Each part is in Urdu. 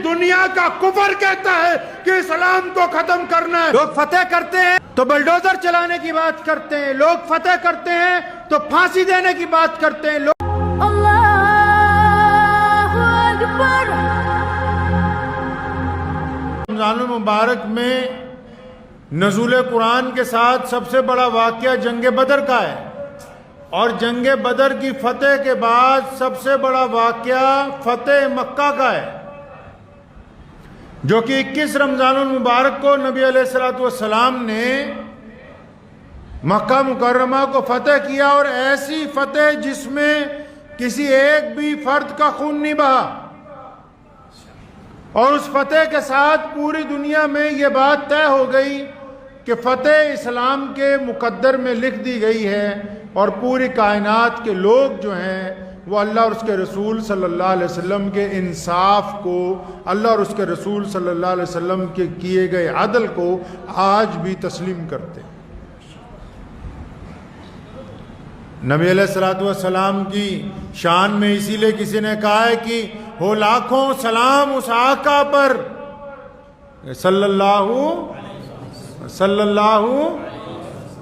دنیا کا کفر کہتا ہے کہ اسلام کو ختم کرنا ہے۔ لوگ فتح کرتے ہیں تو بلڈوزر چلانے کی بات کرتے ہیں، لوگ فتح کرتے ہیں تو پھانسی دینے کی بات کرتے ہیں۔ رمضان المبارک میں نزول قرآن کے ساتھ سب سے بڑا واقعہ جنگ بدر کا ہے، اور جنگ بدر کی فتح کے بعد سب سے بڑا واقعہ فتح مکہ کا ہے، جو کہ 21 رمضان المبارک کو نبی علیہ السلام نے مکہ مکرمہ کو فتح کیا، اور ایسی فتح جس میں کسی ایک بھی فرد کا خون نہیں بہا، اور اس فتح کے ساتھ پوری دنیا میں یہ بات طے ہو گئی کہ فتح اسلام کے مقدر میں لکھ دی گئی ہے، اور پوری کائنات کے لوگ جو ہیں وہ اللہ اور اس کے رسول صلی اللہ علیہ وسلم کے انصاف کو، اللہ اور اس کے رسول صلی اللہ علیہ وسلم کے کیے گئے عدل کو آج بھی تسلیم کرتے ہیں۔ نبی علیہ السلام کی شان میں اسی لیے کسی نے کہا ہے کہ ہو لاکھوں سلام اس آقا پر صلی اللہ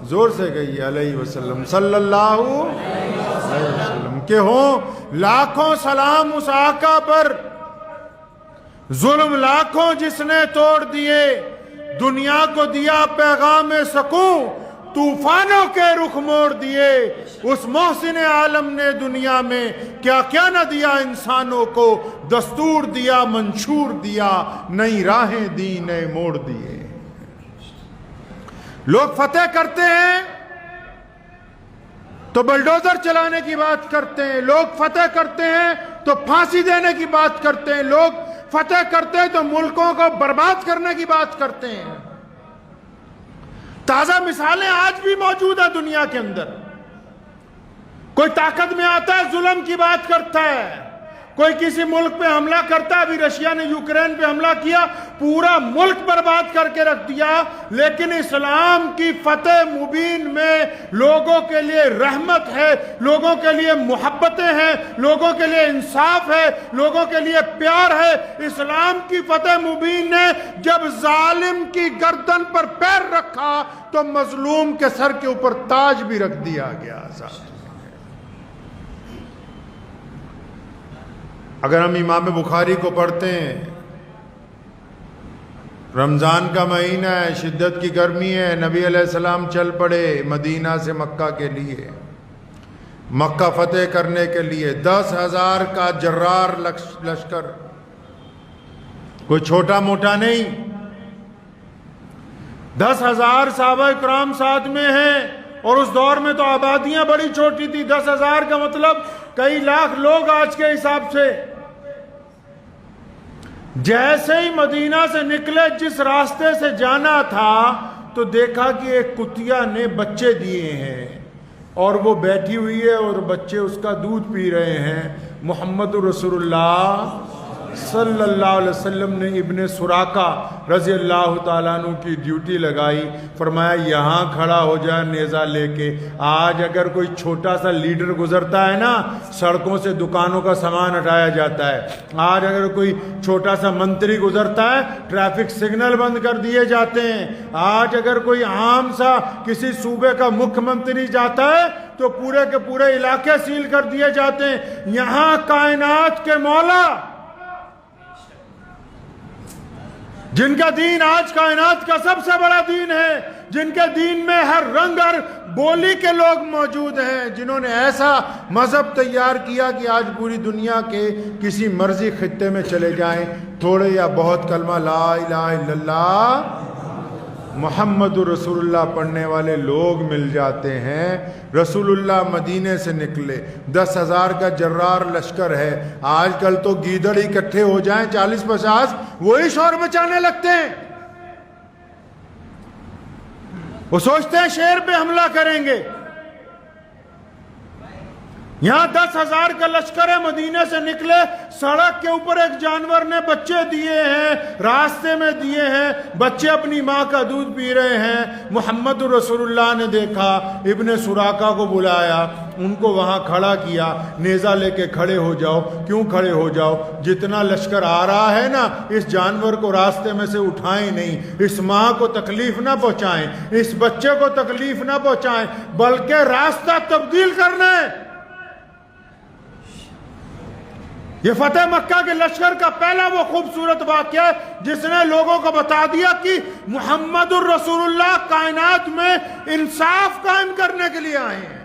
زور سے کہیے علیہ وسلم، صلی اللہ علیہ وسلم، کہ ہوں لاکھوں سلام اس آقا پر، ظلم لاکھوں جس نے توڑ دیے، دنیا کو دیا پیغام سکون، طوفانوں کے رخ موڑ دیے، اس محسن عالم نے دنیا میں کیا کیا نہ دیا انسانوں کو، دستور دیا، منشور دیا، نئی راہیں دی، نئے موڑ دیے۔ لوگ فتح کرتے ہیں تو بلڈوزر چلانے کی بات کرتے ہیں، لوگ فتح کرتے ہیں تو پھانسی دینے کی بات کرتے ہیں، لوگ فتح کرتے ہیں تو ملکوں کو برباد کرنے کی بات کرتے ہیں۔ تازہ مثالیں آج بھی موجود ہیں دنیا کے اندر۔ کوئی طاقت میں آتا ہے ظلم کی بات کرتا ہے، کوئی کسی ملک پہ حملہ کرتا ہے، ابھی رشیا نے یوکرین پہ حملہ کیا، پورا ملک برباد کر کے رکھ دیا، لیکن اسلام کی فتح مبین میں لوگوں کے لیے رحمت ہے، لوگوں کے لیے محبتیں ہیں، لوگوں کے لیے انصاف ہے، لوگوں کے لیے پیار ہے۔ اسلام کی فتح مبین نے جب ظالم کی گردن پر پیر رکھا تو مظلوم کے سر کے اوپر تاج بھی رکھ دیا گیا۔ اگر ہم امام بخاری کو پڑھتے ہیں، رمضان کا مہینہ ہے، شدت کی گرمی ہے، نبی علیہ السلام چل پڑے مدینہ سے مکہ کے لیے، مکہ فتح کرنے کے لیے 10,000 کا جرار لشکر، کوئی چھوٹا موٹا نہیں۔ 10,000 صحابہ کرام ساتھ میں ہیں، اور اس دور میں تو آبادیاں بڑی چھوٹی تھی، 10,000 کا مطلب کئی لاکھ لوگ آج کے حساب سے۔ جیسے ہی مدینہ سے نکلے، جس راستے سے جانا تھا تو دیکھا کہ ایک کتیا نے بچے دیے ہیں، اور وہ بیٹھی ہوئی ہے اور بچے اس کا دودھ پی رہے ہیں۔ محمد رسول اللہ صلی اللہ علیہ وسلم نے ابن سراقہ رضی اللہ تعالیٰ عنہ کی ڈیوٹی لگائی، فرمایا یہاں کھڑا ہو جائے نیزہ لے کے۔ آج اگر کوئی چھوٹا سا لیڈر گزرتا ہے نا، سڑکوں سے دکانوں کا سامان ہٹایا جاتا ہے۔ آج اگر کوئی چھوٹا سا منتری گزرتا ہے، ٹریفک سگنل بند کر دیے جاتے ہیں۔ آج اگر کوئی عام سا کسی صوبے کا مکھ منتری جاتا ہے تو پورے کے پورے علاقے سیل کر دیے جاتے ہیں۔ یہاں کائنات کے مولا، جن کا دین آج کائنات کا سب سے بڑا دین ہے، جن کے دین میں ہر رنگ ہر بولی کے لوگ موجود ہیں، جنہوں نے ایسا مذہب تیار کیا کہ آج پوری دنیا کے کسی مرضی خطے میں چلے جائیں، تھوڑے یا بہت کلمہ لا الہ الا اللہ محمد رسول اللہ پڑھنے والے لوگ مل جاتے ہیں۔ رسول اللہ مدینے سے نکلے، 10,000 کا جرار لشکر ہے۔ آج کل تو گیدڑ اکٹھے ہو جائیں 40-50، وہی شور مچانے لگتے ہیں۔ وہ سوچتے ہیں شیر پہ حملہ کریں گے۔ یہاں 10,000 کا لشکر ہے، مدینے سے نکلے، سڑک کے اوپر ایک جانور نے بچے دیے ہیں، راستے میں دیے ہیں، بچے اپنی ماں کا دودھ پی رہے ہیں۔ محمد رسول اللہ نے دیکھا، ابن سراقہ کو بلایا، ان کو وہاں کھڑا کیا، نیزہ لے کے کھڑے ہو جاؤ۔ کیوں کھڑے ہو جاؤ؟ جتنا لشکر آ رہا ہے نا، اس جانور کو راستے میں سے اٹھائیں نہیں، اس ماں کو تکلیف نہ پہنچائیں، اس بچے کو تکلیف نہ پہنچائیں، بلکہ راستہ تبدیل کرنا ہے۔ یہ فتح مکہ کے لشکر کا پہلا وہ خوبصورت واقعہ ہے جس نے لوگوں کو بتا دیا کہ محمد الرسول اللہ کائنات میں انصاف قائم کرنے کے لیے آئے ہیں۔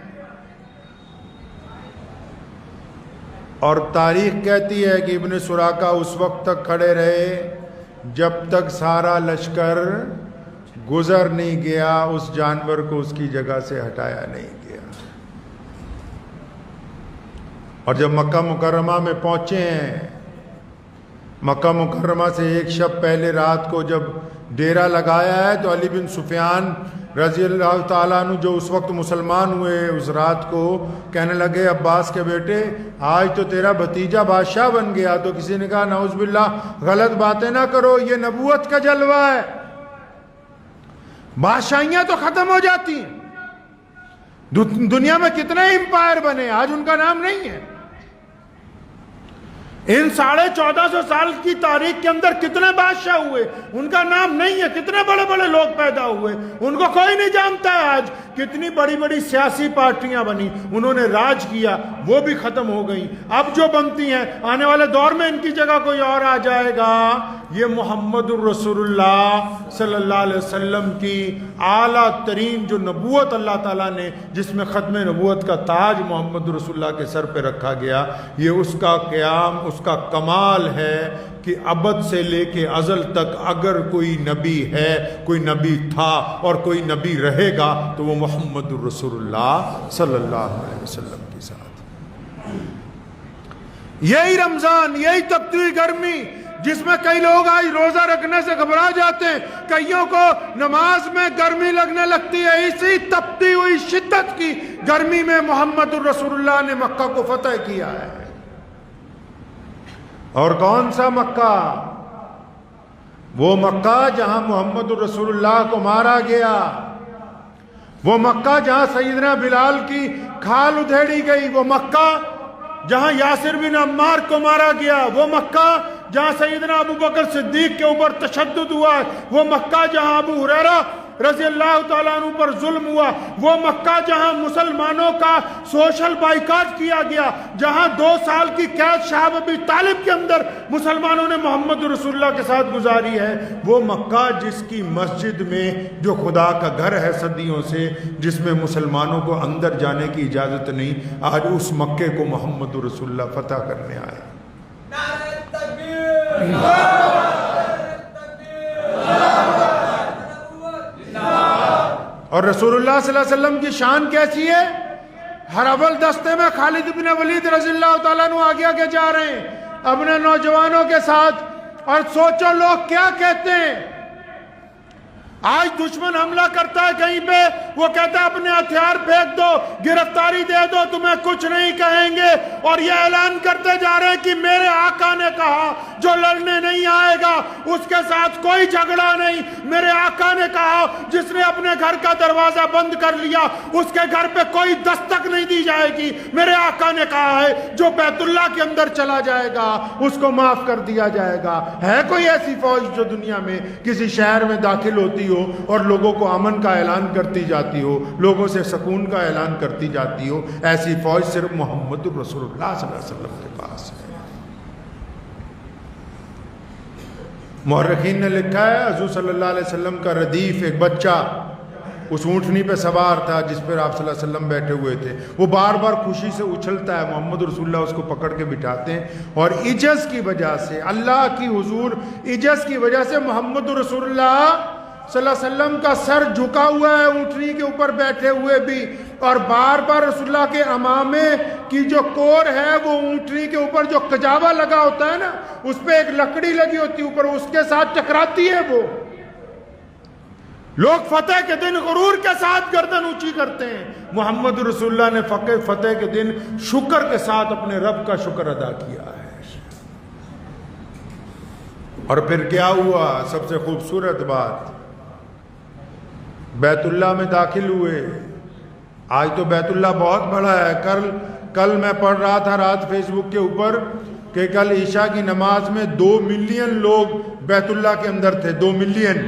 اور تاریخ کہتی ہے کہ ابن سراقہ اس وقت تک کھڑے رہے جب تک سارا لشکر گزر نہیں گیا، اس جانور کو اس کی جگہ سے ہٹایا نہیں گیا۔ اور جب مکہ مکرمہ میں پہنچے ہیں، مکہ مکرمہ سے ایک شب پہلے رات کو جب ڈیرا لگایا ہے، تو علی بن سفیان رضی اللہ تعالیٰ عنہ جو اس وقت مسلمان ہوئے، اس رات کو کہنے لگے عباس کے بیٹے آج تو تیرا بھتیجا بادشاہ بن گیا۔ تو کسی نے کہا نعوذ باللہ غلط باتیں نہ کرو، یہ نبوت کا جلوہ ہے، بادشاہیاں تو ختم ہو جاتی ہیں، دنیا میں کتنے امپائر بنے، آج ان کا نام نہیں ہے۔ ان 1450 سال کی تاریخ کے اندر کتنے بادشاہ ہوئے، ان کا نام نہیں ہے، کتنے بڑے بڑے لوگ پیدا ہوئے، ان کو کوئی نہیں جانتا ہے۔ آج کتنی بڑی بڑی سیاسی پارٹیاں بنی، انہوں نے راج کیا، وہ بھی ختم ہو گئی، اب جو بنتی ہیں آنے والے دور میں ان کی جگہ کوئی اور آ جائے گا۔ یہ محمد الرسول اللہ صلی اللہ علیہ وسلم کی اعلیٰ ترین جو نبوت اللہ تعالیٰ نے، جس میں ختم نبوت کا تاج محمد رسول اللہ کے سر پہ رکھا گیا، یہ اس کا قیام، اس کا کمال ہے کہ ابد سے لے کے ازل تک اگر کوئی نبی ہے، کوئی نبی تھا اور کوئی نبی رہے گا تو وہ محمد الرسول اللہ صلی اللہ علیہ وسلم کے ساتھ۔ یہی رمضان، یہی تپتی گرمی جس میں کئی لوگ آج روزہ رکھنے سے گھبرا جاتے ہیں، کئیوں کو نماز میں گرمی لگنے لگتی ہے، اسی تپتی ہوئی شدت کی گرمی میں محمد الرسول اللہ نے مکہ کو فتح کیا ہے۔ اور کون سا مکہ؟ وہ مکہ جہاں محمد الرسول اللہ کو مارا گیا، وہ مکہ جہاں سیدنا بلال کی کھال ادھیڑی گئی، وہ مکہ جہاں یاسر بن عمار کو مارا گیا، وہ مکہ جہاں سیدنا ابو بکر صدیق کے اوپر تشدد ہوا، وہ مکہ جہاں ابو ہریرہ رضی اللہ تعالیٰ عنہ پر ظلم ہوا، وہ مکہ جہاں مسلمانوں کا سوشل بائیکاٹ کیا گیا، جہاں 2 سال کی قید شہاب ابی طالب کے اندر مسلمانوں نے محمد رسول اللہ کے ساتھ گزاری ہے، وہ مکہ جس کی مسجد میں جو خدا کا گھر ہے صدیوں سے، جس میں مسلمانوں کو اندر جانے کی اجازت نہیں، آج اس مکے کو محمد رسول اللہ فتح کرنے آئے۔ اور رسول اللہ صلی اللہ علیہ وسلم کی شان کیسی ہے؟ ہر اول دستے میں خالد بن ولید رضی اللہ تعالیٰ عنہ آگے آگے جا رہے ہیں اپنے نوجوانوں کے ساتھ، اور سوچو لوگ کیا کہتے ہیں۔ آج دشمن حملہ کرتا ہے کہیں پہ، وہ کہتا ہے اپنے ہتھیار پھینک دو، گرفتاری دے دو، تمہیں کچھ نہیں کہیں گے، اور یہ اعلان کرتے جا رہے ہیں کہ میرے آقا نے کہا جو لڑنے نہیں آئے گا اس کے ساتھ کوئی جھگڑا نہیں، میرے آقا نے کہا جس نے اپنے گھر کا دروازہ بند کر لیا اس کے گھر پہ کوئی دستک نہیں دی جائے گی، میرے آقا نے کہا ہے جو بیت اللہ کے اندر چلا جائے گا اس کو معاف کر دیا جائے گا۔ ہے کوئی ایسی فوج جو دنیا میں کسی شہر میں داخل ہوتی ہو اور لوگوں کو امن کا اعلان کرتی جاتی ہو، لوگوں سے سکون کا اعلان کرتی جاتی ہو؟ ایسی فوج صرف محمد رسول اللہ صلی اللہ علیہ وسلم کے پاس ہے۔ مورخین نے لکھا ہے حضور صلی اللہ علیہ وسلم کا ردیف ایک بچہ اس اونٹنی پہ سوار تھا جس پر آپ صلی اللہ علیہ وسلم بیٹھے ہوئے تھے، وہ بار بار خوشی سے اچھلتا ہے، محمد رسول اللہ اس کو پکڑ کے بٹھاتے ہیں، اور عجز کی وجہ سے، اللہ کی حضور عجز کی وجہ سے محمد رسول اللہ صلی اللہ علیہ وسلم کا سر جھکا ہوا ہے اونٹنی کے اوپر بیٹھے ہوئے بھی، اور بار بار رسول اللہ کے امامے کی جو کور ہے وہ اونٹنی کے اوپر جو کجاوا لگا ہوتا ہے نا، اس پہ ایک لکڑی لگی ہوتی ہے اوپر، اس کے ساتھ ٹکراتی ہے وہ۔ لوگ فتح کے دن غرور کے ساتھ گردن اونچی کرتے ہیں، محمد رسول اللہ نے فتح کے دن شکر کے ساتھ اپنے رب کا شکر ادا کیا ہے۔ اور پھر کیا ہوا؟ سب سے خوبصورت بات، بیت اللہ میں داخل ہوئے، آج تو بیت اللہ بہت بڑا ہے. کل میں پڑھ رہا تھا رات فیس بک کے اوپر کہ کل عشاء کی نماز میں 2 ملین لوگ بیت اللہ کے اندر تھے. 2 ملین.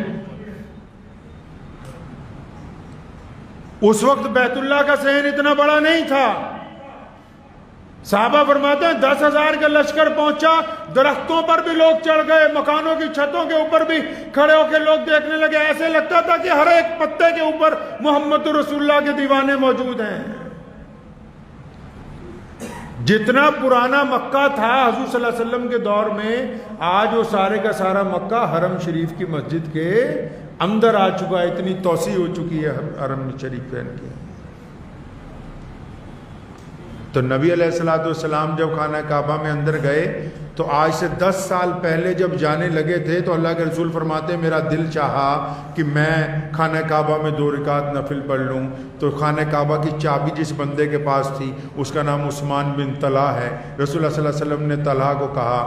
اس وقت بیت اللہ کا صحن اتنا بڑا نہیں تھا. صحابہ فرماتے ہیں 10,000 کا لشکر پہنچا, درختوں پر بھی لوگ چڑھ گئے, مکانوں کی چھتوں کے اوپر بھی کھڑے ہو کے لوگ دیکھنے لگے. ایسے لگتا تھا کہ ہر ایک پتے کے اوپر محمد رسول اللہ کے دیوانے موجود ہیں. جتنا پرانا مکہ تھا حضور صلی اللہ علیہ وسلم کے دور میں, آج وہ سارے کا سارا مکہ حرم شریف کی مسجد کے اندر آ چکا ہے. اتنی توسیع ہو چکی ہے حرم شریف کی. تو نبی علیہ السلام جب خانہ کعبہ میں اندر گئے تو آج سے 10 سال پہلے جب جانے لگے تھے تو اللہ کے رسول فرماتے ہیں میرا دل چاہا کہ میں خانہ کعبہ میں 2 رکعت نفل پڑھ لوں. تو خانہ کعبہ کی چابی جس بندے کے پاس تھی اس کا نام عثمان بن طلحہ ہے. رسول اللہ صلی اللہ علیہ وسلم نے طلحہ کو کہا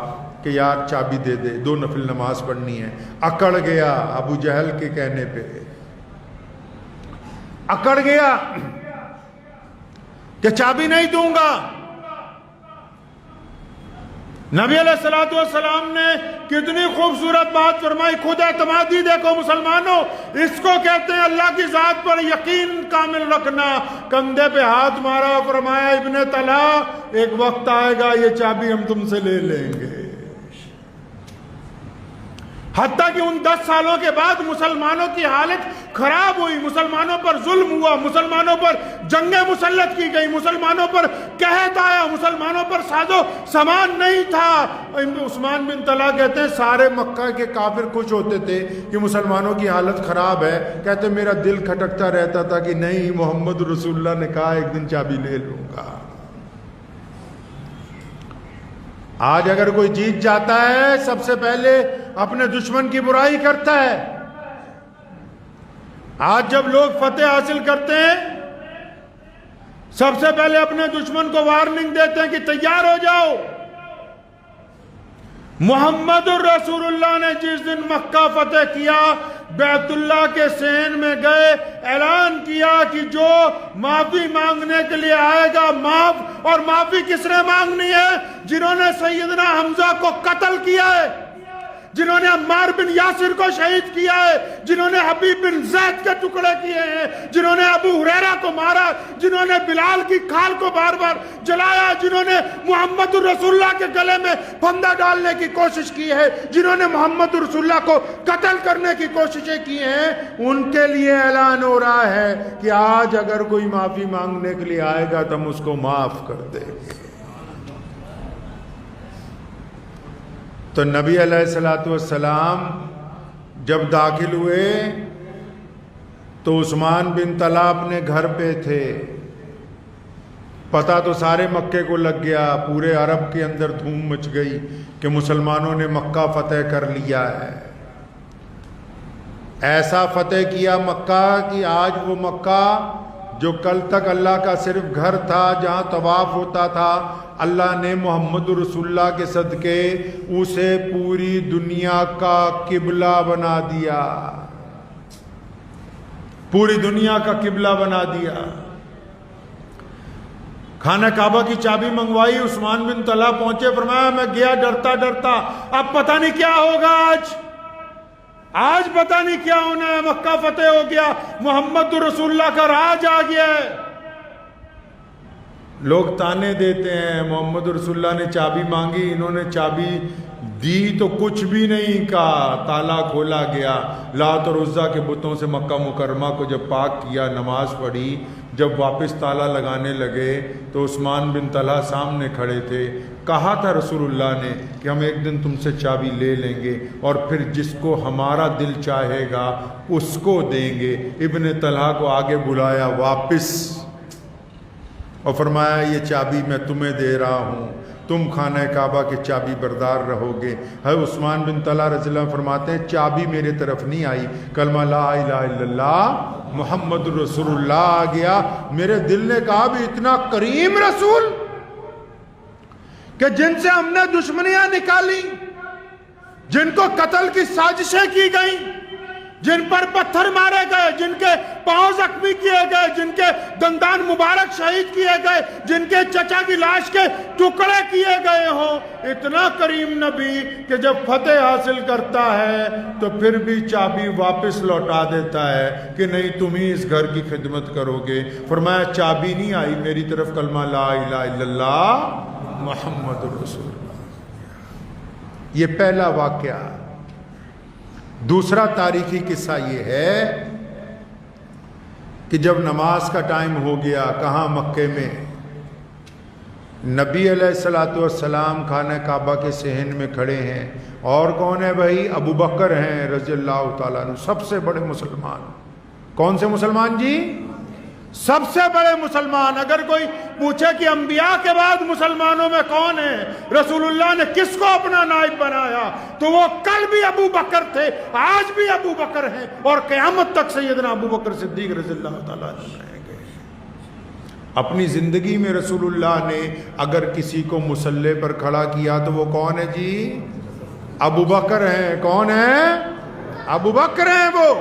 کہ یار چابی دے دے, 2 نفل نماز پڑھنی ہے. اکڑ گیا ابو جہل کے کہنے پہ, اکڑ گیا کہ چابی نہیں دوں گا. نبی علیہ السلام نے کتنی خوبصورت بات فرمائی. خود اعتمادی دیکھو مسلمانوں, اس کو کہتے ہیں اللہ کی ذات پر یقین کامل رکھنا. کندھے پہ ہاتھ مارا, فرمایا ابن طلحہ ایک وقت آئے گا یہ چابی ہم تم سے لے لیں گے. حتیٰ کہ ان 10 سالوں کے بعد مسلمانوں کی حالت خراب ہوئی, مسلمانوں پر ظلم ہوا, مسلمانوں پر جنگیں مسلط کی گئی, مسلمانوں پر قحط آیا, مسلمانوں پر ساز و سامان نہیں تھا. عثمان بن طلحہ کہتے ہیں سارے مکہ کے کافر خوش ہوتے تھے کہ مسلمانوں کی حالت خراب ہے. کہتے میرا دل کھٹکتا رہتا تھا کہ نہیں, محمد رسول اللہ نے کہا ایک دن چابی لے لوں گا. آج اگر کوئی جیت جاتا ہے سب سے پہلے اپنے دشمن کی برائی کرتا ہے. آج جب لوگ فتح حاصل کرتے ہیں سب سے پہلے اپنے دشمن کو وارننگ دیتے ہیں کہ تیار ہو جاؤ. محمد الرسول اللہ نے جس دن مکہ فتح کیا, بیت اللہ کے صحن میں گئے, اعلان کیا کہ جو معافی مانگنے کے لیے آئے گا معاف. اور معافی کس نے مانگنی ہے؟ جنہوں نے سیدنا حمزہ کو قتل کیا ہے, جنہوں نے عمار بن یاسر کو شہید کیا ہے, جنہوں نے حبیب بن زید کے ٹکڑے کیے ہیں, جنہوں نے ابو ہریرہ کو مارا, جنہوں نے بلال کی کھال کو بار بار جلایا, جنہوں نے محمد رسول اللہ کے گلے میں پھندا ڈالنے کی کوشش کی ہے, جنہوں نے محمد رسول اللہ کو قتل کرنے کی کوششیں کی ہیں, ان کے لیے اعلان ہو رہا ہے کہ آج اگر کوئی معافی مانگنے کے لیے آئے گا تو ہم اس کو معاف کر دیں گے. تو نبی علیہ السلام جب داخل ہوئے تو عثمان بن طلحہ اپنے گھر پہ تھے. پتہ تو سارے مکے کو لگ گیا, پورے عرب کے اندر دھوم مچ گئی کہ مسلمانوں نے مکہ فتح کر لیا ہے. ایسا فتح کیا مکہ کہ آج وہ مکہ جو کل تک اللہ کا صرف گھر تھا جہاں طواف ہوتا تھا, اللہ نے محمد رسول اللہ کے صدقے اسے پوری دنیا کا قبلہ بنا دیا. پوری دنیا کا قبلہ بنا دیا. خانہ کعبہ کی چابی منگوائی, عثمان بن طلحہ پہنچے, فرمایا میں گیا ڈرتا ڈرتا, اب پتہ نہیں کیا ہوگا. آج پتہ نہیں کیا ہونا ہے. مکہ فتح ہو گیا, محمد رسول اللہ کا راج آ گیا ہے. لوگ تانے دیتے ہیں محمد رسول اللہ نے چابی مانگی, انہوں نے چابی دی تو کچھ بھی نہیں کہا, تالا کھولا گیا. لات اور عزا کے بتوں سے مکہ مکرمہ کو جب پاک کیا, نماز پڑھی, جب واپس تالا لگانے لگے تو عثمان بن طلحہ سامنے کھڑے تھے. کہا تھا رسول اللہ نے کہ ہم ایک دن تم سے چابی لے لیں گے اور پھر جس کو ہمارا دل چاہے گا اس کو دیں گے. ابن طلحہ کو آگے بلایا واپس اور فرمایا یہ چابی میں تمہیں دے رہا ہوں, تم خانہ کعبہ کے چابی بردار رہو گے. ہے عثمان بن طلحہ رضی اللہ عنہ فرماتے ہیں چابی میرے طرف نہیں آئی, کلمہ لا الہ الا اللہ محمد رسول اللہ آ گیا. میرے دل نے کہا بھی اتنا کریم رسول کہ جن سے ہم نے دشمنیاں نکالی, جن کو قتل کی سازشیں کی گئیں, جن پر پتھر مارے گئے، جن کے پاؤں زخمی کیے گئے، جن کے دندان مبارک شہید کیے گئے، جن کے چچا کی لاش کے ٹکڑے کیے گئے ہوں، اتنا کریم نبی کہ جب فتح حاصل کرتا ہے تو پھر بھی چابی واپس لوٹا دیتا ہے کہ نہیں تم ہی اس گھر کی خدمت کرو گے۔ فرمایا چابی نہیں آئی میری طرف، کلمہ لا الہ الا اللہ محمد رسول اللہ۔ یہ پہلا واقعہ۔ دوسرا تاریخی قصہ یہ ہے کہ جب نماز کا ٹائم ہو گیا، کہاں؟ مکے میں۔ نبی علیہ الصلوۃ والسلام خانہ کعبہ کے صحن میں کھڑے ہیں، اور کون ہے بھائی؟ ابو بکر ہیں رضی اللہ تعالیٰ عنہ، سب سے بڑے مسلمان۔ کون سے مسلمان جی؟ سب سے بڑے مسلمان۔ اگر کوئی پوچھے کہ انبیاء کے بعد مسلمانوں میں کون ہے، رسول اللہ نے کس کو اپنا نائب بنایا، تو وہ کل بھی ابو بکر تھے، آج بھی ابو بکر ہیں، اور قیامت تک سیدنا ابو بکر صدیق رضی اللہ تعالیٰ عنہ رہیں گے۔ اپنی زندگی میں رسول اللہ نے اگر کسی کو مصلی پر کھڑا کیا تو وہ کون ہے جی؟ ابو بکر ہیں۔ کون ہیں؟ ابو بکر ہیں وہ۔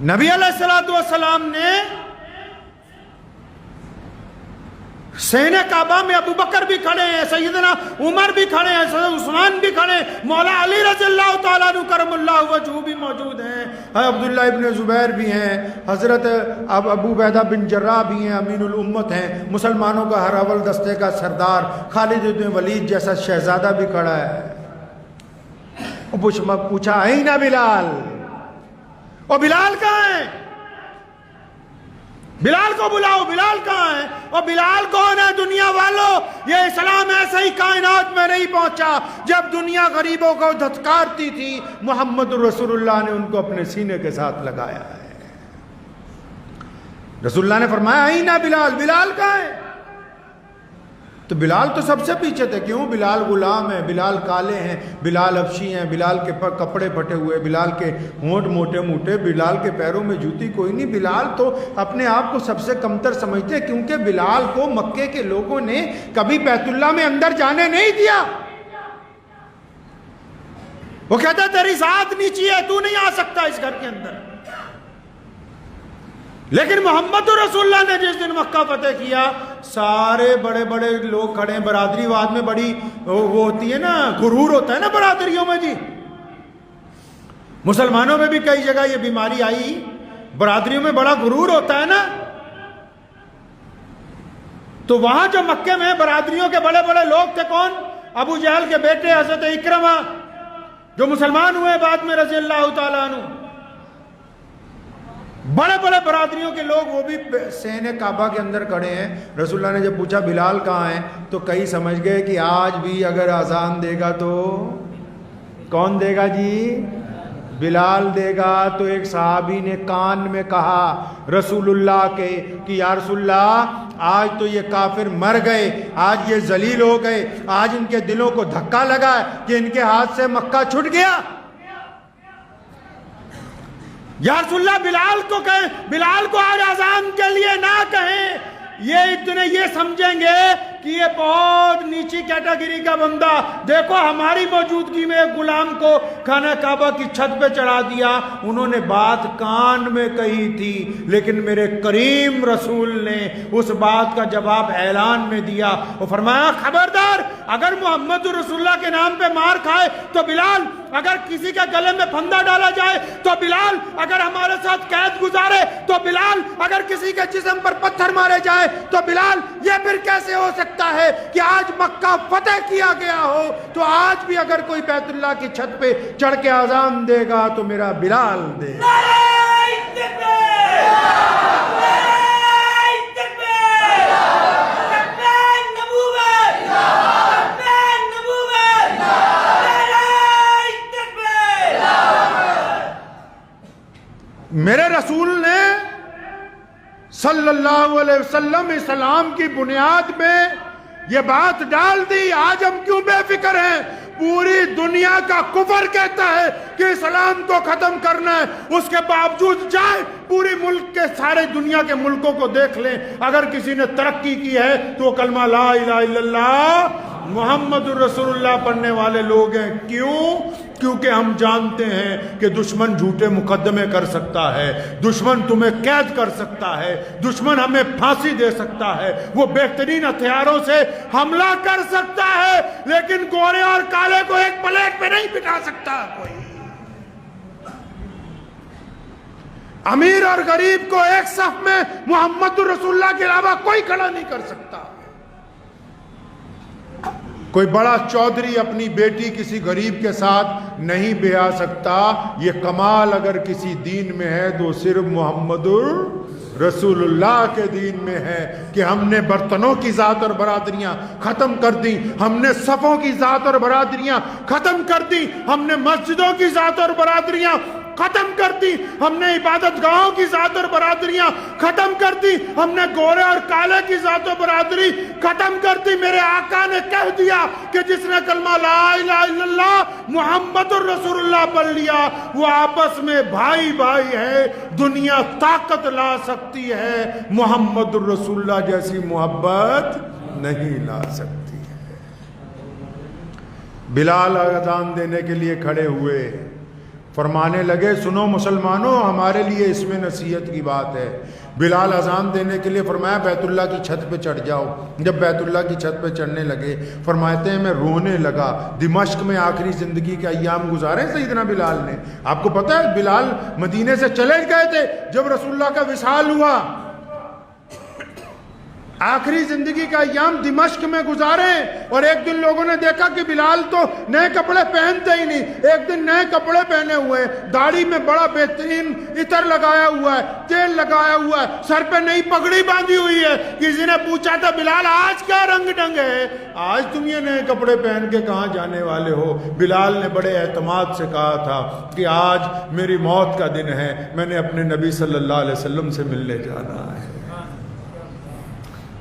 نبی علیہ الصلوۃ والسلام نے صحن کعبہ میں ابو بکر بھی کھڑے ہیں، سیدنا عمر بھی کھڑے ہیں، سیدنا عثمان بھی کھڑے ہیں، مولا علی رضی اللہ تعالیٰ عنہ کرم اللہ وجہہ بھی موجود ہیں، عبداللہ ابن زبیر بھی ہیں، حضرت ابو عبیدہ بن جراح بھی ہیں، امین الامت ہیں، مسلمانوں کا ہر اول دستے کا سردار خالد بن ولید جیسا شہزادہ بھی کھڑا ہے۔ پوچھا اینا بلال؟ اور بلال کہاں ہے؟ بلال کو بلاؤ، بلال کہاں ہے؟ اور بلال کون ہے؟ دنیا والوں، یہ اسلام ایسے ہی کائنات میں نہیں پہنچا۔ جب دنیا غریبوں کو دھتکارتی تھی، محمد رسول اللہ نے ان کو اپنے سینے کے ساتھ لگایا ہے۔ رسول اللہ نے فرمایا اینا بلال؟ بلال کہاں ہے؟ تو بلال تو سب سے پیچھے تھے۔ کیوں؟ بلال غلام ہیں، بلال کالے ہیں، بلال حبشی ہیں، بلال کے کپڑے پھٹے ہوئے، بلال کے ہونٹ موٹے موٹے، بلال کے پیروں میں جوتی کوئی نہیں۔ بلال تو اپنے آپ کو سب سے کمتر سمجھتے ہیں، کیونکہ بلال کو مکے کے لوگوں نے کبھی بیت اللہ میں اندر جانے نہیں دیا۔ وہ کہتا تیری ذات نیچی ہے، تو نہیں آ سکتا اس گھر کے اندر۔ لیکن محمد رسول اللہ نے جس دن مکہ فتح کیا، سارے بڑے بڑے لوگ کھڑے ہیں۔ برادری واد میں بڑی وہ ہوتی ہے نا، غرور ہوتا ہے نا برادریوں میں جی۔ مسلمانوں میں بھی کئی جگہ یہ بیماری آئی، برادریوں میں بڑا غرور ہوتا ہے نا۔ تو وہاں جو مکے میں برادریوں کے بڑے بڑے لوگ تھے، کون؟ ابو جہل کے بیٹے حضرت اکرمہ، جو مسلمان ہوئے بعد میں رضی اللہ تعالیٰ عنہ۔ بڑے بڑے برادریوں کے لوگ وہ بھی صحن کعبہ کے اندر کھڑے ہیں۔ رسول اللہ نے جب پوچھا بلال کہاں ہیں، تو کئی سمجھ گئے کہ آج بھی اگر اذان دے گا تو کون دے گا جی؟ بلال دے گا۔ تو ایک صحابی نے کان میں کہا رسول اللہ کے کہ یا رسول اللہ، آج تو یہ کافر مر گئے، آج یہ ذلیل ہو گئے، آج ان کے دلوں کو دھکا لگا کہ ان کے ہاتھ سے مکہ چھٹ گیا۔ یا رسول اللہ بلال کو کہیں، بلال کو آج اذان کے لیے نہ کہیں، یہ اتنے یہ سمجھیں گے کہ یہ بہت نیچی کیٹیگری کا بندہ۔ دیکھو ہماری موجودگی میں ایک غلام کو خانہ کعبہ کی چھت پہ چڑھا دیا، انہوں نے بات کان میں کہی تھی، لیکن میرے کریم رسول نے اس بات کا جواب اعلان میں دیا۔ وہ فرمایا خبردار، اگر محمد رسول اللہ کے نام پہ مار کھائے تو بلال، اگر کسی کے گلے میں پھندا ڈالا جائے تو بلال، اگر ہمارے ساتھ قید گزارے تو بلال، اگر کسی کے جسم پر پتھر مارے جائے تو بلال، یہ پھر کیسے ہو سکتا ہے کہ آج مکہ فتح کیا گیا ہو تو آج بھی اگر کوئی بیت اللہ کی چھت پہ چڑھ کے اذان دے گا تو میرا بلال دے۔ میرے رسول نے صلی اللہ علیہ وسلم اسلام کی بنیاد میں یہ بات ڈال دی۔ آج ہم کیوں بے فکر ہیں؟ پوری دنیا کا کفر کہتا ہے کہ اسلام کو ختم کرنا ہے، اس کے باوجود جائے پوری ملک کے سارے دنیا کے ملکوں کو دیکھ لیں، اگر کسی نے ترقی کی ہے تو وہ کلمہ لا الہ الا اللہ محمد رسول اللہ پڑھنے والے لوگ ہیں. کیوں؟ کیونکہ ہم جانتے ہیں کہ دشمن جھوٹے مقدمے کر سکتا ہے، دشمن تمہیں قید کر سکتا ہے، دشمن ہمیں پھانسی دے سکتا ہے، وہ بہترین ہتھیاروں سے حملہ کر سکتا ہے، لیکن گورے اور کالے کو ایک پلیٹ پہ نہیں بٹھا سکتا کوئی. امیر اور غریب کو ایک صف میں محمد رسول اللہ کے علاوہ کوئی کھڑا نہیں کر سکتا. کوئی بڑا چودھری اپنی بیٹی کسی غریب کے ساتھ نہیں بیاہ سکتا. یہ کمال اگر کسی دین میں ہے تو صرف محمد رسول اللہ کے دین میں ہے کہ ہم نے برتنوں کی ذات اور برادریاں ختم کر دی، ہم نے صفوں کی ذات اور برادریاں ختم کر دی، ہم نے مسجدوں کی ذات اور برادریاں ختم کر دی، ہم نے عبادت گاہوں کی ذات اور برادریاں ختم کر دی، ہم نے گورے اور کالے کی ذات و برادری ختم کر دی. میرے آقا نے کہہ دیا کہ جس نے کلمہ لا الہ الا اللہ محمد الرسول اللہ پڑھ لیا وہ آپس میں بھائی بھائی ہے. دنیا طاقت لا سکتی ہے، محمد الرسول اللہ جیسی محبت نہیں لا سکتی ہے. بلال اذان دینے کے لیے کھڑے ہوئے، فرمانے لگے سنو مسلمانوں، ہمارے لیے اس میں نصیحت کی بات ہے. بلال اذان دینے کے لیے فرمایا بیت اللہ کی چھت پہ چڑھ جاؤ. جب بیت اللہ کی چھت پہ چڑھنے لگے فرماتے ہیں میں رونے لگا. دمشق میں آخری زندگی کے ایام گزارے سیدنا بلال نے. آپ کو پتہ ہے بلال مدینے سے چلے گئے تھے جب رسول اللہ کا وصال ہوا. آخری زندگی کا ایام دمشق میں گزارے اور ایک دن لوگوں نے دیکھا کہ بلال تو نئے کپڑے پہنتے ہی نہیں. ایک دن نئے کپڑے پہنے ہوئے، داڑھی میں بڑا بہترین عطر لگایا ہوا ہے، تیل لگایا ہوا ہے، سر پہ نئی پگڑی باندھی ہوئی ہے. کسی نے پوچھا تھا بلال آج کیا رنگ ڈنگ ہے، آج تم یہ نئے کپڑے پہن کے کہاں جانے والے ہو؟ بلال نے بڑے اعتماد سے کہا تھا کہ آج میری موت کا دن ہے، میں نے اپنے نبی صلی اللہ علیہ وسلم سے ملنے جانا ہے.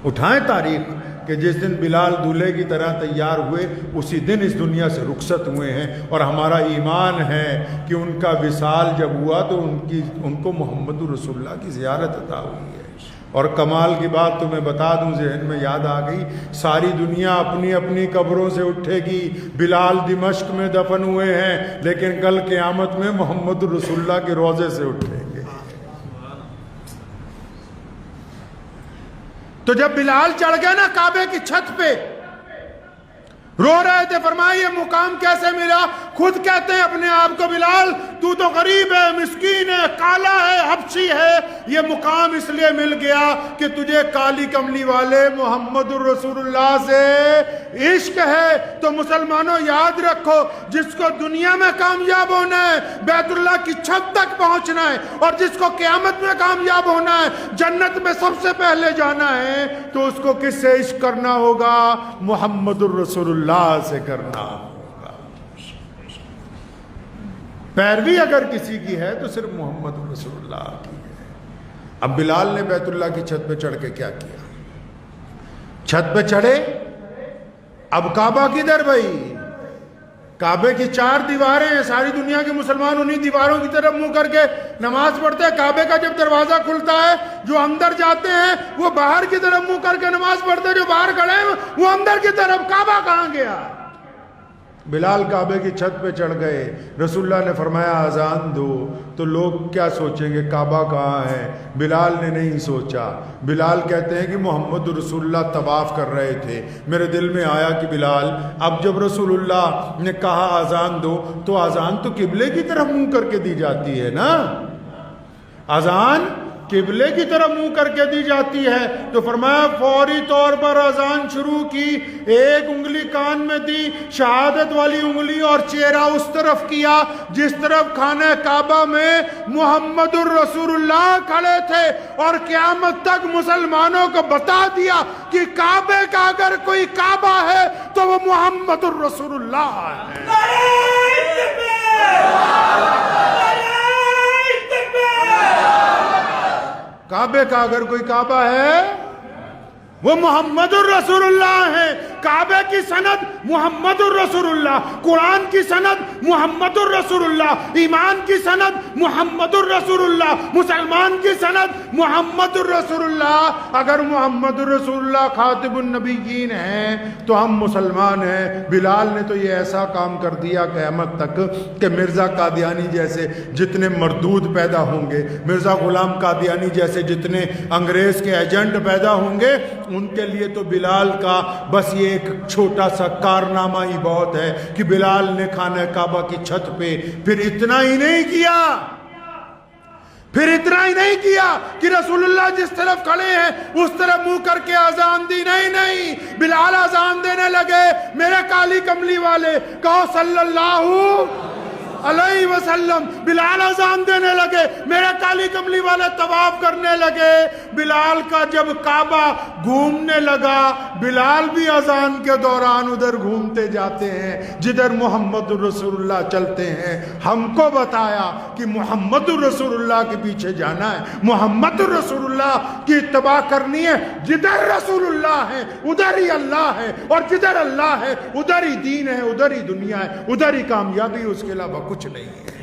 اٹھائیں تاریخ کہ جس دن بلال دولہے کی طرح تیار ہوئے اسی دن اس دنیا سے رخصت ہوئے ہیں. اور ہمارا ایمان ہے کہ ان کا وصال جب ہوا تو ان کو محمد رسول اللہ کی زیارت عطا ہوئی ہے. اور کمال کی بات تمہیں بتا دوں، ذہن میں یاد آ گئی، ساری دنیا اپنی اپنی قبروں سے اٹھے گی. بلال دمشق میں دفن ہوئے ہیں لیکن کل قیامت میں محمد رسول اللہ کے روضے سے اٹھیں گے. تو جب بلال چڑھ گئے نا کعبے کی چھت پہ رو رہے تھے، فرمایا یہ مقام کیسے ملا؟ خود کہتے ہیں اپنے آپ کو بلال تو غریب ہے، مسکین ہے، کالا ہے، حبشی ہے. یہ مقام اس لیے مل گیا کہ تجھے کالی کملی والے محمد الرسول اللہ سے عشق ہے. تو مسلمانوں یاد رکھو، جس کو دنیا میں کامیاب ہونا ہے بیت اللہ کی چھت تک پہنچنا ہے، اور جس کو قیامت میں کامیاب ہونا ہے جنت میں سب سے پہلے جانا ہے، تو اس کو کس سے عشق کرنا ہوگا؟ محمد الرسول اللہ سے کرنا ہوگا. پیروی اگر کسی کی ہے تو صرف محمد رسول اللہ کی ہے. اب بلال نے بیت اللہ کی چھت پہ چڑھ کے کیا کیا؟ چھت پہ چڑھے، اب کعبہ کدھر بھائی؟ کعبے کی 4 دیواریں ہیں، ساری دنیا کے مسلمان انہی دیواروں کی طرف منہ کر کے نماز پڑھتے ہیں. کعبے کا جب دروازہ کھلتا ہے جو اندر جاتے ہیں وہ باہر کی طرف منہ کر کے نماز پڑھتے ہیں، جو باہر کھڑے ہیں وہ اندر کی طرف. کعبہ کہاں گیا؟ بلال کعبے کی چھت پہ چڑھ گئے. رسول اللہ نے فرمایا اذان دو. تو لوگ کیا سوچیں گے کعبہ کہاں ہے؟ بلال نے نہیں سوچا. بلال کہتے ہیں کہ محمد رسول اللہ طواف کر رہے تھے، میرے دل میں آیا کہ بلال اب جب رسول اللہ نے کہا اذان دو تو اذان تو قبلے کی طرف منہ کر کے دی جاتی ہے نا، اذان قبلے کی طرف منہ کر کے دی جاتی ہے. تو فرمایا فوری طور پر اذان شروع کی، ایک انگلی کان میں دی، شہادت والی انگلی اور چہرہ اس طرف کیا جس طرف خانہ کعبہ میں محمد الرسول اللہ کھڑے تھے، اور قیامت تک مسلمانوں کو بتا دیا کہ کعبے کا اگر کوئی کعبہ ہے تو وہ محمد الرسول اللہ ہے. کعبے کا اگر کوئی کعبہ ہے وہ محمد الرسول اللہ ہے. کعبے کی سند محمد الرسول اللہ، قرآن کی سند محمد الرسول اللہ، ایمان کی سند محمد الرسول اللہ، مسلمان کی سند محمد الرسول اللہ. اگر محمد الرسول اللہ خاتم النبیین ہیں تو ہم مسلمان ہیں. بلال نے تو یہ ایسا کام کر دیا قیامت تک کہ مرزا قادیانی جیسے جتنے مردود پیدا ہوں گے، مرزا غلام قادیانی جیسے جتنے انگریز کے ایجنٹ پیدا ہوں گے، ان کے لیے تو بلال کا بس یہ ایک چھوٹا سا کارنامہ ہی بہت ہے کہ بلال نے خانہ کعبہ کی چھت پہ پھر اتنا ہی نہیں کیا کہ رسول اللہ جس طرف کھڑے ہیں اس طرف منہ کر کے اذان دی. نہیں بلال اذان دینے لگے. میرے کالی کملی والے کہو صلی اللہ علیہ وسلم. بلال اذان دینے لگے. میرے کالی کملی والے طواف کرنے لگے. بلال کا جب کعبہ گھومنے لگا، بلال بھی اذان کے دوران ادھر گھومتے جاتے ہیں جدھر محمد الرسول اللہ چلتے ہیں. ہم کو بتایا کہ محمد الرسول اللہ کے پیچھے جانا ہے، محمد الرسول اللہ کی اتباع کرنی ہے. جدھر رسول اللہ ہے ادھر ہی اللہ ہے، اور جدھر اللہ ہے ادھر ہی دین ہے، ادھر ہی دنیا ہے، ادھر ہی کامیابی، اس کے علاوہ کچھ نہیں ہے.